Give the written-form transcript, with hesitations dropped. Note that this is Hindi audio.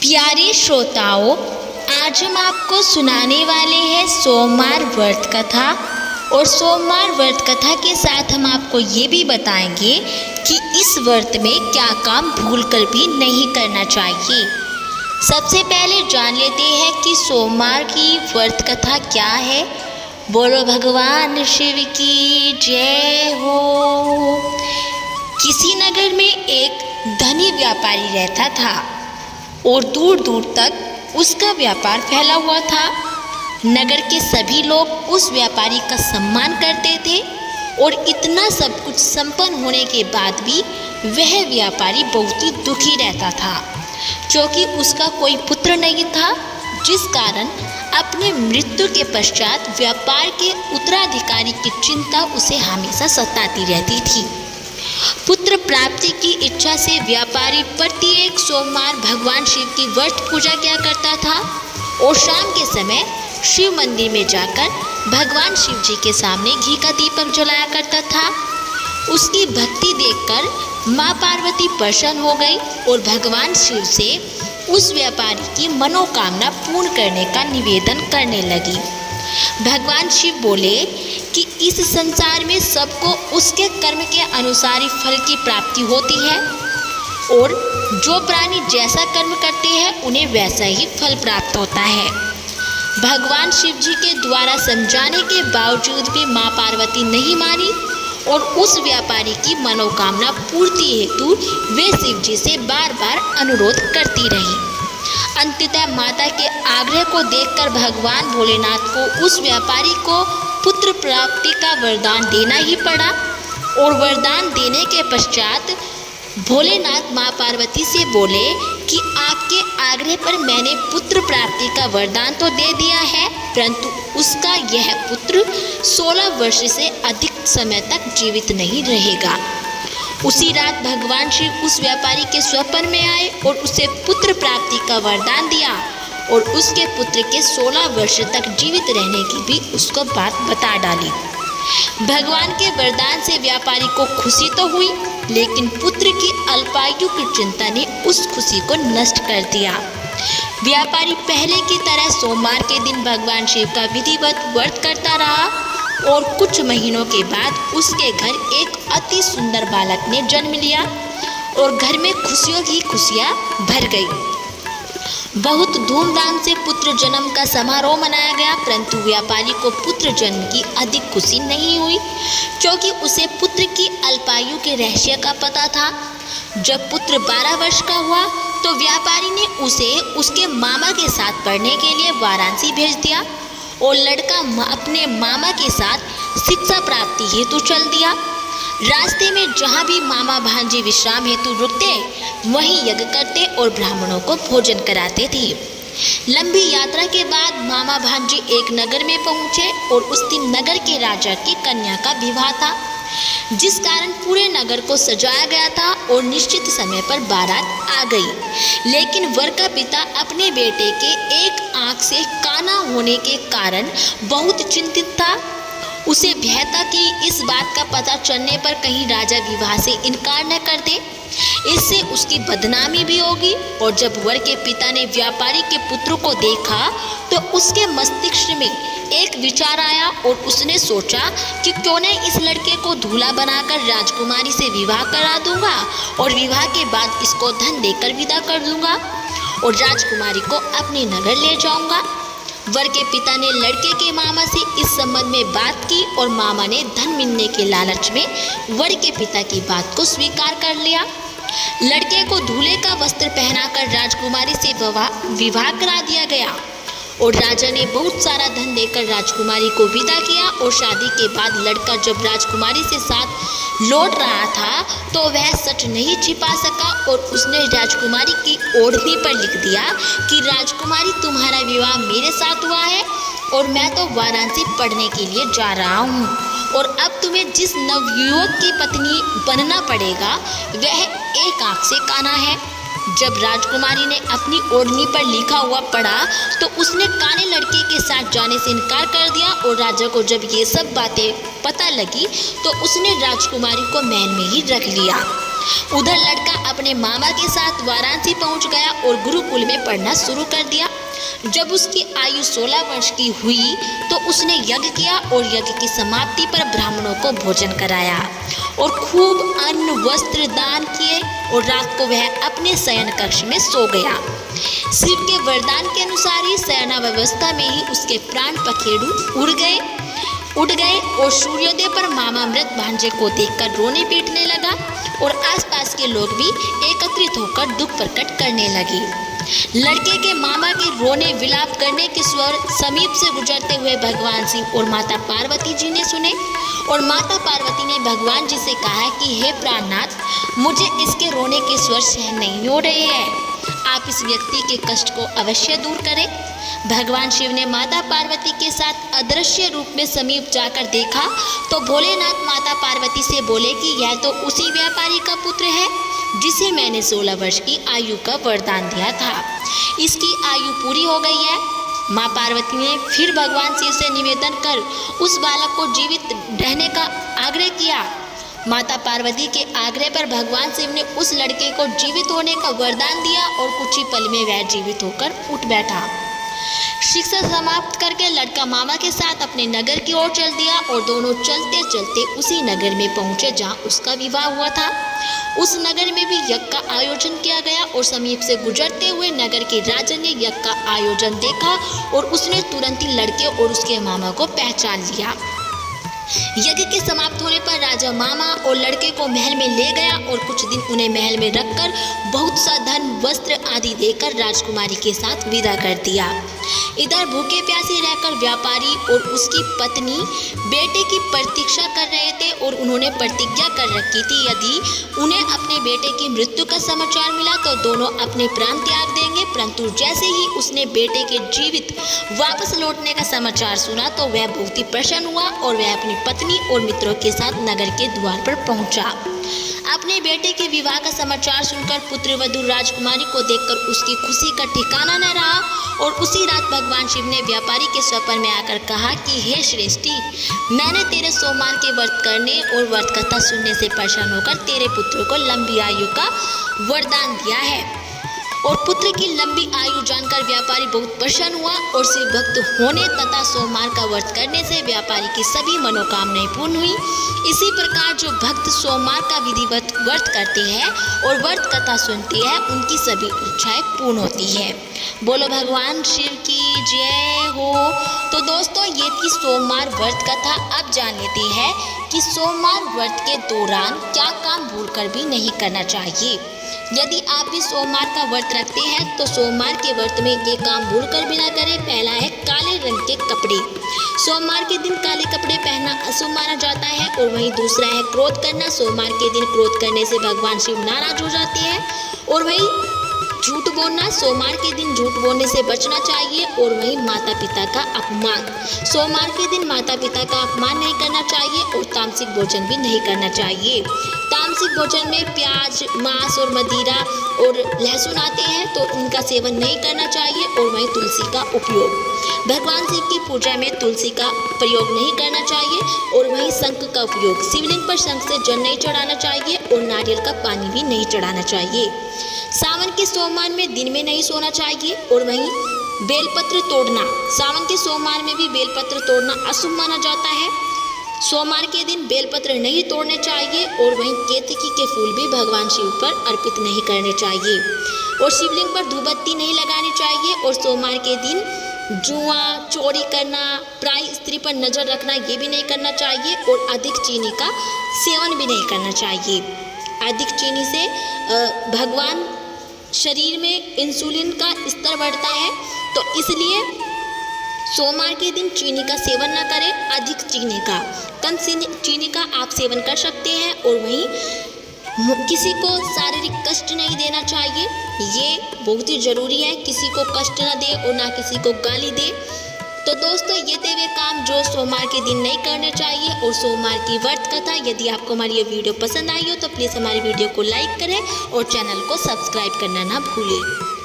प्यारे श्रोताओं, आज हम आपको सुनाने वाले हैं सोमवार व्रत कथा। और सोमवार व्रत कथा के साथ हम आपको ये भी बताएंगे कि इस व्रत में क्या काम भूलकर भी नहीं करना चाहिए। सबसे पहले जान लेते हैं कि सोमवार की व्रत कथा क्या है। बोलो भगवान शिव की जय हो। किसी नगर में एक धनी व्यापारी रहता था और दूर दूर तक उसका व्यापार फैला हुआ था। नगर के सभी लोग उस व्यापारी का सम्मान करते थे और इतना सब कुछ संपन्न होने के बाद भी वह व्यापारी बहुत ही दुखी रहता था, क्योंकि उसका कोई पुत्र नहीं था, जिस कारण अपने मृत्यु के पश्चात व्यापार के उत्तराधिकारी की चिंता उसे हमेशा सताती रहती थी। पुत्र प्राप्ति की इच्छा से व्यापारी प्रत्येक सोमवार भगवान शिव की व्रत पूजा किया करता था और शाम के समय शिव मंदिर में जाकर भगवान शिव जी के सामने घी का दीपक जलाया करता था। उसकी भक्ति देखकर माँ पार्वती प्रसन्न हो गई और भगवान शिव से उस व्यापारी की मनोकामना पूर्ण करने का निवेदन करने लगी। भगवान शिव बोले कि इस संसार में सबको उसके कर्म के अनुसार ही फल की प्राप्ति होती है और जो प्राणी जैसा कर्म करते हैं उन्हें वैसा ही फल प्राप्त होता है। भगवान शिव जी के द्वारा समझाने के बावजूद भी माँ पार्वती नहीं मानी और उस व्यापारी की मनोकामना पूर्ति हेतु वे शिव जी से बार बार अनुरोध करती रही। अंततः माता के आग्रह को देखकर भगवान भोलेनाथ को उस व्यापारी को पुत्र प्राप्ति का वरदान देना ही पड़ा और वरदान देने के पश्चात भोलेनाथ माँ पार्वती से बोले कि आपके आग्रह पर मैंने पुत्र प्राप्ति का वरदान तो दे दिया है, परंतु उसका यह पुत्र 16 वर्ष से अधिक समय तक जीवित नहीं रहेगा। उसी रात भगवान शिव उस व्यापारी के स्वप्न में आए और उसे पुत्र प्राप्ति का वरदान दिया और उसके पुत्र के 16 वर्ष तक जीवित रहने की भी उसको बात बता डाली। भगवान के वरदान से व्यापारी को खुशी तो हुई, लेकिन पुत्र की अल्पायु की चिंता ने उस खुशी को नष्ट कर दिया। व्यापारी पहले की तरह सोमवार के दिन भगवान शिव का विधिवत व्रत करता रहा और कुछ महीनों के बाद उसके घर एक अति सुंदर बालक ने जन्म लिया और घर में खुशियों की खुशियाँ भर गई। बहुत धूमधाम से पुत्र जन्म का समारोह मनाया गया, परंतु व्यापारी को पुत्र जन्म की अधिक खुशी नहीं हुई, क्योंकि उसे पुत्र की अल्पायु के रहस्य का पता था। जब पुत्र 12 वर्ष का हुआ तो व्यापारी ने उसे उसके मामा के साथ पढ़ने के लिए वाराणसी भेज दिया और लड़का अपने मामा के साथ शिक्षा प्राप्ति हेतु चल दिया। रास्ते में जहाँ भी मामा भांजे विश्राम हेतु रुकते वहीं यज्ञ करते और ब्राह्मणों को भोजन कराते थे। लंबी यात्रा के बाद मामा भांजे एक नगर में पहुँचे और उस दिन नगर के राजा की कन्या का विवाह था, जिस कारण पूरे नगर को सजाया गया था और निश्चित समय पर बारात आ गई। लेकिन वर का पिता अपने बेटे के एक आंख से काना होने के कारण बहुत चिंतित था। उसे भय था कि इस बात का पता चलने पर कहीं राजा विवाह से इनकार न कर दे, इससे उसकी बदनामी भी होगी। और जब वर के पिता ने व्यापारी के पुत्र को देखा तो उसके मस्तिष्क में एक विचार आया और उसने सोचा कि क्यों न इस लड़के को दूल्हा बनाकर राजकुमारी से विवाह करा दूंगा और विवाह के बाद इसको धन देकर विदा कर दूंगा और राजकुमारी को अपने नगर ले जाऊंगा। वर के पिता ने लड़के के मामा से इस संबंध में बात की और मामा ने धन मिलने के लालच में वर के पिता की बात को स्वीकार कर लिया। लड़के को दूल्हे का वस्त्र पहनाकर राजकुमारी से विवाह करा दिया गया और राजा ने बहुत सारा धन देकर राजकुमारी को विदा किया। और शादी के बाद लड़का जब राजकुमारी से साथ लौट रहा था तो वह सच नहीं छिपा सका और उसने राजकुमारी की ओढ़नी पर लिख दिया कि राजकुमारी तुम्हारा विवाह मेरे साथ हुआ है और मैं तो वाराणसी पढ़ने के लिए जा रहा हूँ और अब तुम्हें जिस नवयुवक की पत्नी बनना पड़ेगा वह एक आंख से काना है। जब राजकुमारी ने अपनी ओढ़नी पर लिखा हुआ पढ़ा तो उसने काने लड़के के साथ जाने से इनकार कर दिया और राजा को जब ये सब बातें पता लगी तो उसने राजकुमारी को महल में ही रख लिया। उधर लड़का अपने मामा के साथ वाराणसी पहुंच गया और गुरुकुल में पढ़ना शुरू कर दिया। जब उसकी आयु 16 वर्ष की हुई तो उसने यज्ञ किया और यज्ञ की समाप्ति पर ब्राह्मणों को भोजन कराया और खूब अन्न वस्त्र दान किए और रात को वह अपने शयन कक्ष में सो गया। शिव के वरदान के अनुसार ही शयनावस्था में ही उसके प्राण पखेरु उड़ गए और सूर्योदय पर मामा मृत भांजे को देखकर रोने पीटने लगा और आसपास के लोग भी एकत्रित होकर दुख प्रकट करने लगे। लड़के के मामा के रोने विलाप करने के स्वर समीप से गुजरते हुए भगवान शिव और माता पार्वती जी ने सुने और माता पार्वती ने भगवान जी से कहा कि हे प्राणनाथ, मुझे इसके रोने के स्वर सहन नहीं हो रहे हैं, आप इस व्यक्ति के कष्ट को अवश्य दूर करें। भगवान शिव ने माता पार्वती के साथ अदृश्य रूप में समीप जाकर देखा तो भोलेनाथ माता पार्वती से बोले कि यह तो उसी व्यापारी का पुत्र है जिसे मैंने 16 वर्ष की आयु का वरदान दिया था। इसकी आयु पूरी हो गई है। माँ पार्वती ने फिर भगवान शिव से निवेदन कर उस बालक को जीवित रहने का आग्रह किया। माता पार्वती के आग्रह पर भगवान शिव ने उस लड़के को जीवित होने का वरदान दिया और कुछ ही पल में वह जीवित होकर उठ बैठा। शिक्षा समाप्त करके लड़का मामा के साथ अपने नगर की ओर चल दिया और दोनों चलते चलते उसी नगर में पहुंचे जहां उसका विवाह हुआ था। उस नगर में भी यज्ञ का आयोजन किया गया और समीप से गुजरते हुए नगर के राजा ने यज्ञ का आयोजन देखा और उसने तुरंत ही लड़के और उसके मामा को पहचान लिया। यज्ञ के समाप्त होने पर राजा मामा और लड़के को महल में ले गया और कुछ दिन उन्हें महल में रखकर बहुत सा धन वस्त्र आदि देकर राजकुमारी के साथ विदा कर दिया। इधर भूखे प्यासे रहकर व्यापारी और उसकी पत्नी बेटे की प्रतीक्षा कर रहे थे और उन्होंने प्रतिज्ञा कर रखी थी यदि उन्हें अपने बेटे की मृत्यु का समाचार मिला तो दोनों अपने प्राण त्याग देंगे। परंतु जैसे ही उसने बेटे के जीवित वापस लौटने का समाचार सुना तो वह बहुत ही प्रसन्न हुआ और वह अपनी पत्नी और मित्रों के साथ नगर के द्वार पर पहुंचा। अपने बेटे के विवाह का समाचार सुनकर पुत्रवधू राजकुमारी को देखकर उसकी खुशी का ठिकाना न रहा और उसी रात भगवान शिव ने व्यापारी के स्वप्न में आकर कहा कि हे श्रेष्ठी, मैंने तेरे सोमवार के व्रत करने और व्रत कथा सुनने से परेशान होकर तेरे पुत्र को लंबी आयु का वरदान दिया है। और पुत्र की लंबी आयु जानकर व्यापारी बहुत प्रसन्न हुआ और शिव भक्त होने तथा सोमवार का व्रत करने से व्यापारी की सभी मनोकामनाएं पूर्ण हुई। इसी प्रकार जो भक्त सोमवार का विधिवत व्रत करते हैं और व्रत कथा सुनते हैं उनकी सभी इच्छाएं पूर्ण होती है। बोलो भगवान शिव की जय हो। तो दोस्तों, ये थी सोमवार व्रत कथा। अब जान लेते हैं कि सोमवार व्रत के दौरान क्या काम भूलकर भी नहीं करना चाहिए। यदि आप भी सोमवार का व्रत रखते हैं तो सोमवार के व्रत में ये काम भूलकर भी ना करें। पहला है काले रंग के कपड़े। सोमवार के दिन काले कपड़े पहनना अशुभ माना जाता है। और वहीं दूसरा है क्रोध करना। सोमवार के दिन क्रोध करने से भगवान शिव नाराज हो जाते हैं। और वहीं झूठ बोलना। सोमवार के दिन झूठ बोलने से बचना चाहिए। और वहीं माता पिता का अपमान। सोमवार के दिन माता पिता का अपमान नहीं करना चाहिए और तामसिक भोजन भी नहीं करना चाहिए। तामसिक भोजन में प्याज, मांस और मदिरा और लहसुन आते हैं तो इनका सेवन नहीं करना चाहिए। और वहीं तुलसी का उपयोग। भगवान शिव की पूजा में तुलसी का प्रयोग नहीं करना चाहिए। और वहीं शंख का उपयोग। शिवलिंग पर शंख से जल नहीं चढ़ाना चाहिए और नारियल का पानी भी नहीं चढ़ाना चाहिए। सावन के सोमवार में दिन में नहीं सोना चाहिए। और वहीं बेलपत्र तोड़ना। सावन के सोमवार में भी बेलपत्र तोड़ना अशुभ माना जाता है। सोमवार के दिन बेलपत्र नहीं तोड़ने चाहिए। और वहीं केतकी के फूल भी भगवान शिव पर अर्पित नहीं करने चाहिए। और शिवलिंग पर धूपबत्ती नहीं लगानी चाहिए। और सोमवार के दिन जुआ, चोरी करना, पराई स्त्री पर नजर रखना ये भी नहीं करना चाहिए। और अधिक चीनी का सेवन भी नहीं करना चाहिए। अधिक चीनी से भगवान शरीर में इंसुलिन का स्तर बढ़ता है तो इसलिए सोमवार के दिन चीनी का सेवन न करें। अधिक चीनी का, कम चीनी का आप सेवन कर सकते हैं। और वहीं किसी को शारीरिक कष्ट नहीं देना चाहिए। ये बहुत ही ज़रूरी है, किसी को कष्ट न दे और ना किसी को गाली दे। तो दोस्तों, ये थे वे काम जो सोमवार के दिन नहीं करने चाहिए। और सोमवार की व्रत कथा। यदि आपको हमारी ये वीडियो पसंद आई हो तो प्लीज़ हमारी वीडियो को लाइक करें और चैनल को सब्सक्राइब करना ना भूलें।